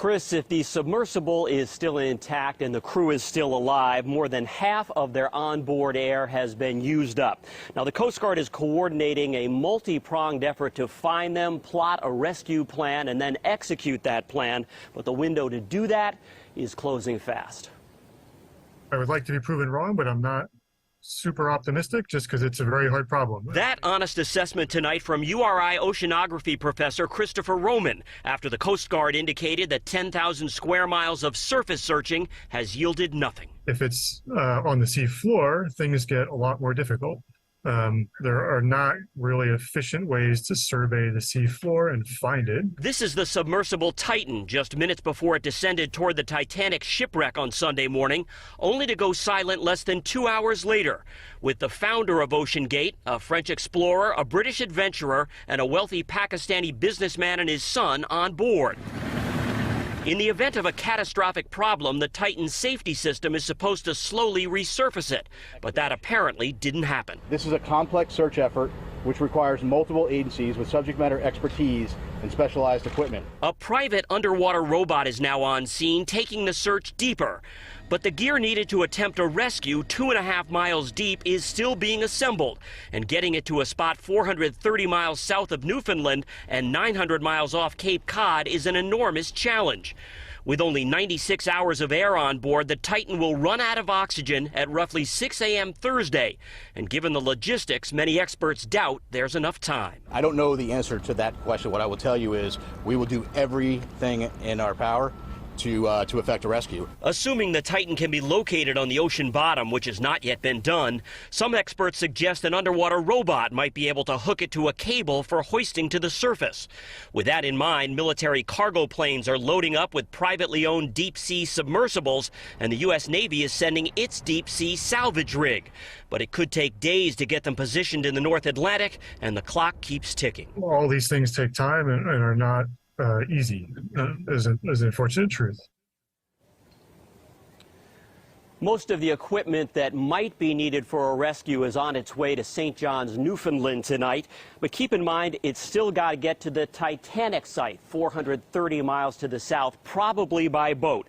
Chris, if the submersible is still intact and the crew is still alive, more than half of their onboard air has been used up. Now, the Coast Guard is coordinating a multi-pronged effort to find them, plot a rescue plan, and then execute that plan. But the window to do that is closing fast. I would like to be proven wrong, but I'm not super optimistic just because it's a very hard problem. That honest assessment tonight from URI oceanography professor Christopher Roman after the Coast Guard indicated that 10,000 square miles of surface searching has yielded nothing. If it's on the sea floor, things get a lot more difficult. There are not really efficient ways to survey the sea floor and find it. This is the submersible Titan, just minutes before it descended toward the Titanic shipwreck on Sunday morning, only to go silent less than 2 hours later, with the founder of OceanGate, a French explorer, a British adventurer, and a wealthy Pakistani businessman and his son on board. In the event of a catastrophic problem, the Titan's safety system is supposed to slowly resurface it, but that apparently didn't happen. This is a complex search effort which requires multiple agencies with subject matter expertise and specialized equipment. A private underwater robot is now on scene, taking the search deeper. But the gear needed to attempt a rescue 2.5 miles deep is still being assembled, and getting it to a spot 430 miles south of Newfoundland and 900 miles off Cape Cod is an enormous challenge. With only 96 hours of air on board, the Titan will run out of oxygen at roughly 6 a.m. Thursday. And given the logistics, many experts doubt there's enough time. I don't know the answer to that question. What I will tell you is we will do everything in our power to effect a rescue. Assuming the Titan can be located on the ocean bottom, which has not yet been done, some experts suggest an underwater robot might be able to hook it to a cable for hoisting to the surface. With that in mind, military cargo planes are loading up with privately owned deep-sea submersibles, and the U.S. Navy is sending its deep-sea salvage rig. But it could take days to get them positioned in the North Atlantic, and the clock keeps ticking. All these things take time and are not easy, is an unfortunate truth. Most of the equipment that might be needed for a rescue is on its way to St. John's, Newfoundland tonight. But keep in mind, it's still got to get to the Titanic site, 430 miles to the south, probably by boat.